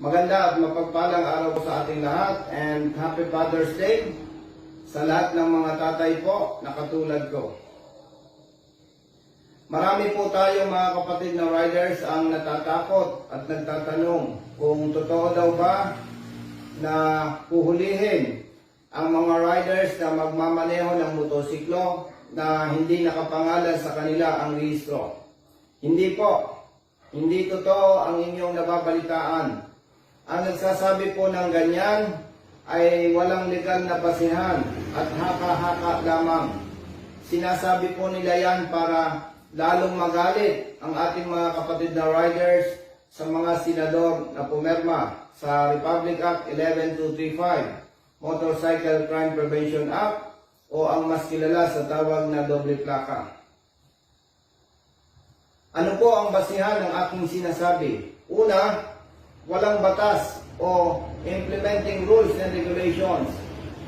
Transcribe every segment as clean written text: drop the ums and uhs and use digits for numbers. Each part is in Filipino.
Maganda at mapagpalang araw po sa ating lahat and Happy Father's Day sa lahat ng mga tatay po na katulad ko. Marami po tayong mga kapatid na riders ang natatakot at nagtatanong kung totoo daw ba na huhulihin ang mga riders na magmamaneho ng motorsiklo na hindi nakapangalan sa kanila ang rehistro. Hindi po. Hindi totoo ang inyong nababalitaan. Ang nagsasabi po ng ganyan ay walang legal na basihan at haka-haka lamang. Sinasabi po nila yan para lalong magalit ang ating mga kapatid na riders sa mga senador na pumirma sa Republic Act 11235, Motorcycle Crime Prevention Act o ang mas kilala sa tawag na doble plaka. Ano po ang basihan ng aking sinasabi? Una, walang batas o implementing rules and regulations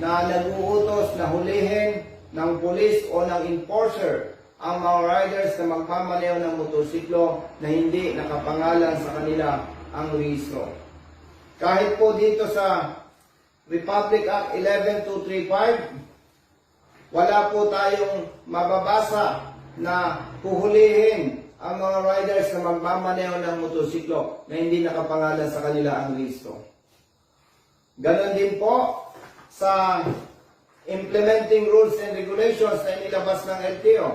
na nag-uutos na hulihin ng pulis o ng enforcer ang mga riders na magmamaneho ng motorsiklo na hindi nakapangalan sa kanila ang rehistro. Kahit po dito sa Republic Act 11235, wala po tayong mababasa na huhulihin ang mga riders na magmamaneho ng motorsiklo na hindi nakapangalan sa kanila ang rehistro. Ganon din po sa implementing rules and regulations na inilabas ng LTO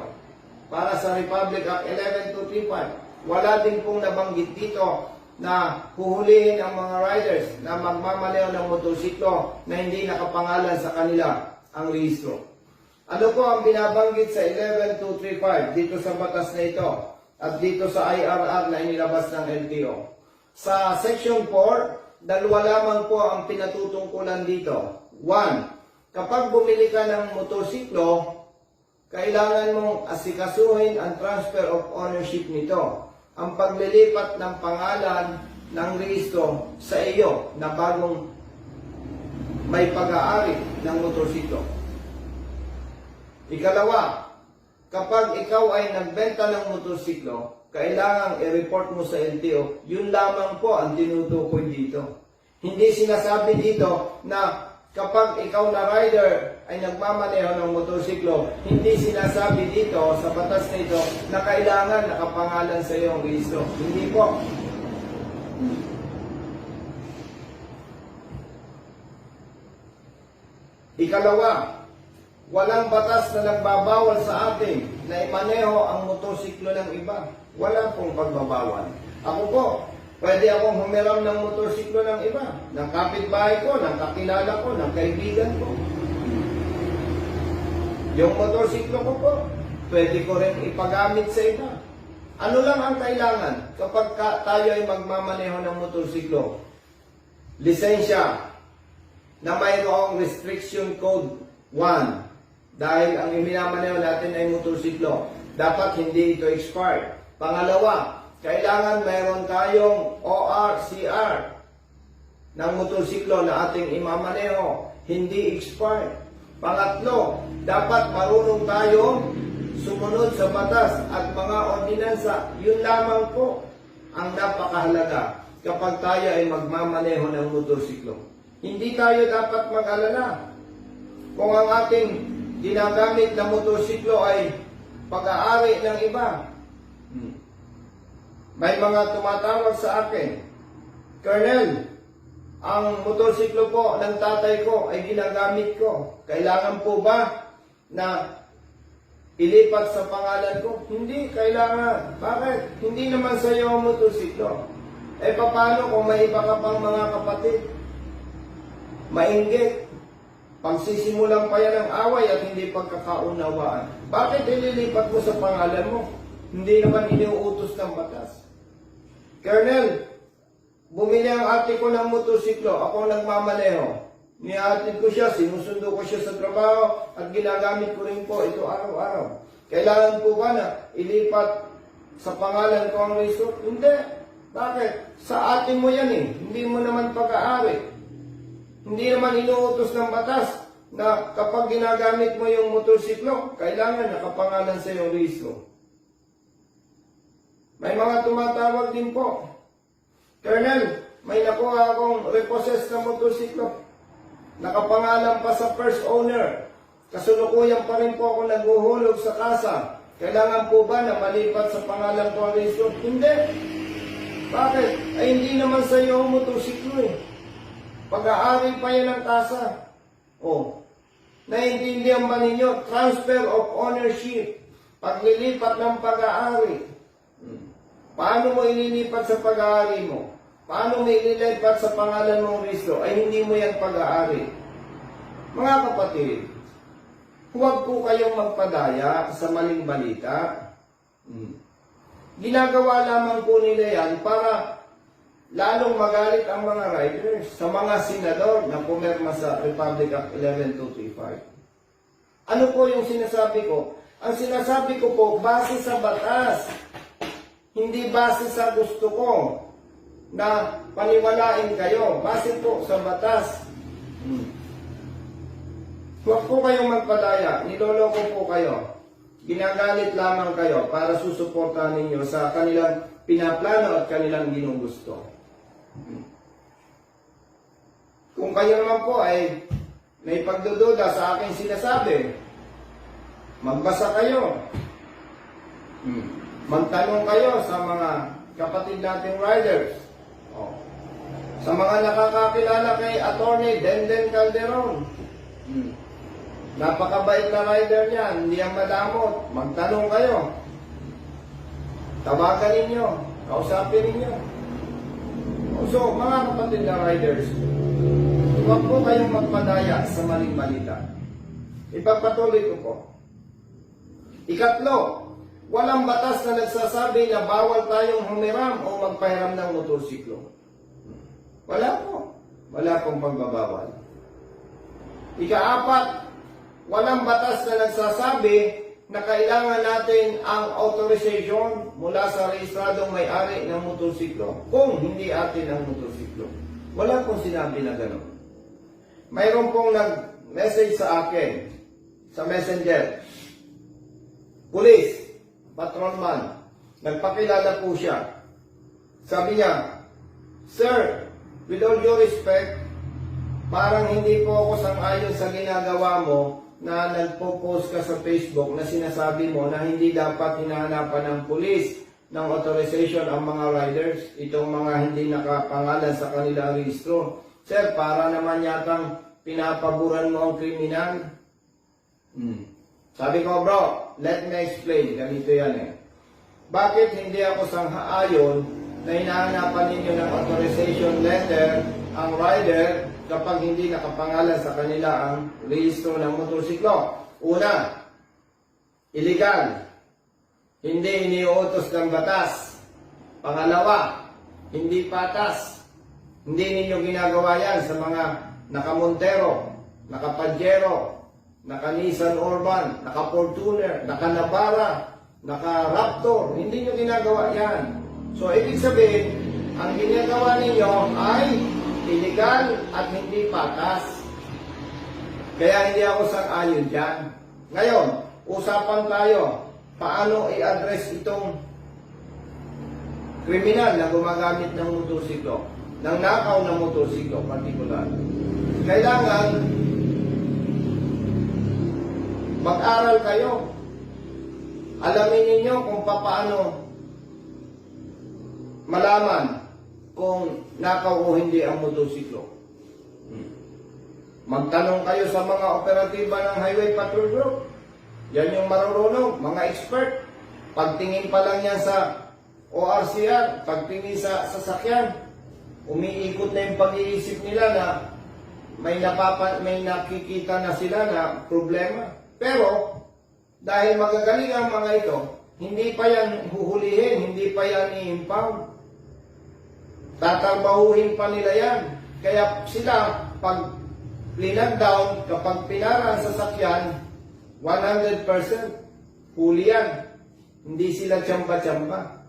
para sa Republic Act 11235. Wala din pong nabanggit dito na huhulihin ang mga riders na magmamaneho ng motorsiklo na hindi nakapangalan sa kanila ang rehistro. Ano po ang binabanggit sa 11235 dito sa batas na ito? At dito sa IRR na inilabas ng LTO. Sa Section 4, dalawa lamang po ang pinatutungkulan dito. 1. Kapag bumili ka ng motorsiklo, kailangan mong asikasuhin ang transfer of ownership nito. Ang paglilipat ng pangalan ng rehistro sa iyo na bagong may pag-aari ng motorsiklo. Ikalawa, kapag ikaw ay nagbenta ng motorsiklo, kailangang i-report mo sa LTO. Yun lamang po ang tinutukoy dito. Hindi sinasabi dito na kapag ikaw na rider ay nagmamaneho ng motorsiklo, hindi sinasabi dito sa batas na ito na kailangan nakapangalan sa iyo ang rehistro. Hindi po. Ikalawa, walang batas na nagbabawal sa atin na imaneho ang motorsiklo ng iba. Wala pong pagbabawal. Ako po, pwede akong humiram ng motorsiklo ng iba, ng kapitbahay ko, ng kakilala ko, ng kaibigan ko. Yung motorsiklo ko po, pwede ko rin ipagamit sa iba. Ano lang ang kailangan kapag tayo ay magmamaneho ng motorsiklo? Lisensya na mayroong restriction code 1. Dahil ang iminamaneho natin ay motorsiklo, dapat hindi ito expired. Pangalawa, kailangan mayroon tayong ORCR ng motorsiklo na ating imamaneho, hindi expired. Pangatlo, dapat marunong tayo sumunod sa batas at mga ordinansa. Yun lamang po ang napakahalaga kapag tayo ay magmamaneho ng motorsiklo. Hindi tayo dapat mag-alala kung ang ating ginagamit na motorsiklo ay pag-aari ng iba. May mga tumatawag sa akin, Colonel, ang motorsiklo po ng tatay ko ay ginagamit ko. Kailangan po ba na ilipat sa pangalan ko? Hindi, kailangan. Bakit? Hindi naman sa iyo ang motorsiklo. Eh, paano kung may iba ka pang mga kapatid? Mainggit. Pagsisimulan pa yan ng away at hindi pagkakaunawaan. Bakit ililipat mo sa pangalan mo? Hindi naman iniuutos ng batas. Colonel, bumili ang ate ko ng motorsiklo. Ako nagmamaneho. Nihatid ko siya, sinusundo ko siya sa trabaho at ginagamit ko rin po ito araw-araw. Kailangan po ba na ilipat sa pangalan ko ang rehistro? Hindi. Bakit? Sa ate mo yan eh. Hindi mo naman pag-aari. Hindi naman inuutos ng batas na kapag ginagamit mo yung motorsiklo, kailangan nakapangalan sa iyong rehistro. May mga tumatawag din po, Colonel, may nakuha akong repossessed na motorsiklo. Nakapangalan pa sa first owner. Kasalukuyan pa rin po ako naghuhulog sa kasa. Kailangan po ba na malipat sa pangalan ko ang registro? Hindi. Bakit? Ay hindi naman sa iyo ang motorsiklo eh. Pag-aari pa yan ng kasa. Oh. Naiintindihan ba ninyo? Transfer of ownership. Paglilipat ng pag-aari. Paano mo ililipat sa pag-aari mo? Paano mo ililipat sa pangalan mong registro? Ay hindi mo yan pag-aari. Mga kapatid, huwag po kayong magpadaya sa maling balita. Ginagawa lamang po nila yan para lalong magalit ang mga riders sa mga senador na pumirma sa Republic Act 11235. Ano po yung sinasabi ko? Ang sinasabi ko po, base sa batas. Hindi base sa gusto ko na paniwalain kayo. Base po sa batas. Huwag po kayong magpadaya. Niloloko po kayo. Ginagalit lamang kayo para susuportahan ninyo sa kanilang pinaplano at kanilang ginugusto. Kung kayo naman po ay may pagdududa sa aking sinasabi, magbasa kayo. Magtanong kayo sa mga kapatid nating riders. Sa mga nakakakilala kay Attorney Denden Calderon. Napakabait na rider niya, hindi ang madamot. Magtanong kayo. Tawagan ninyo. Kausapin ninyo. So, mga kapatid na riders, huwag po kayong magpadaya sa maling balita. Ipagpatuloy ko po. Ikatlo, walang batas na nagsasabi na bawal tayong humiram o magpahiram ng motorsiklo. Wala po. Wala pong pagbabawal. Ikaapat, walang batas na nagsasabi na kailangan natin ang authorization mula sa rehistradong may-ari ng motorsiklo kung hindi atin ang motorsiklo. Wala pong sinabi na gano'n. Mayroon pong nag-message sa akin sa messenger. Police, patrolman, nagpakilala po siya. Sabi niya, Sir, with all due respect, parang hindi po ako sang-ayon sa ginagawa mo na nagpo-post ka sa Facebook na sinasabi mo na hindi dapat hinahanapan ng pulis ng authorization ang mga riders, itong mga hindi nakapangalan sa kanilang registro. Sir, para naman yatang pinapaboran mo ang kriminal. Sabi ko, bro, let me explain. Ganito yan eh. Bakit hindi ako sang-ayon na hinahanapan ninyo ng authorization letter ang rider kapag hindi nakapangalan sa kanila ang rehistro ng motorsiklo? Una, illegal. Hindi iniuutos ng batas. Pangalawa, hindi patas. Hindi ninyo ginagawa yan sa mga nakamontero, nakapajero, naka-Nissan Urban, naka-Fortuner, naka-Navara, naka-Raptor. Hindi nyo ginagawa yan. So, ibig sabihin, ang ginagawa ninyo ay illegal at hindi patas. Kaya hindi ako sang-ayon dyan. Ngayon, usapan tayo paano i-address itong kriminal na gumagamit ng motorsiklo, ng nakaw na motorsiklo particular. Kailangan mag-aral kayo. Alamin ninyo kung paano malaman kung nakaw o hindi ang motorsiklo. Magtanong kayo sa mga operatiba ng Highway Patrol Group. Yan yung marunong, mga expert. Pagtingin pa lang yan sa ORCR, pagtingin sa sasakyan, umiikot na yung pag-iisip nila na may nakikita na sila na problema. Pero, dahil magagaling ang mga ito, hindi pa yan huhulihin, hindi pa yan i-impound. Tatrabahuhin pa nila yan. Kaya sila, pag linagdown, kapag pinara ang sasakyan, 100% huli yan. Hindi sila tsamba-tsamba.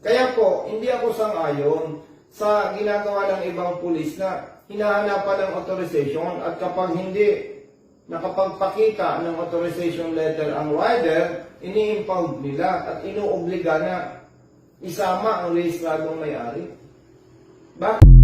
Kaya po, hindi ako sang-ayon sa ginagawa ng ibang pulis na hinahanapan ng authorization at kapag hindi nakapagpakita ng authorization letter ang rider, ini-impound nila at inuobliga na isama ang rehistradong may-ari. Bakit?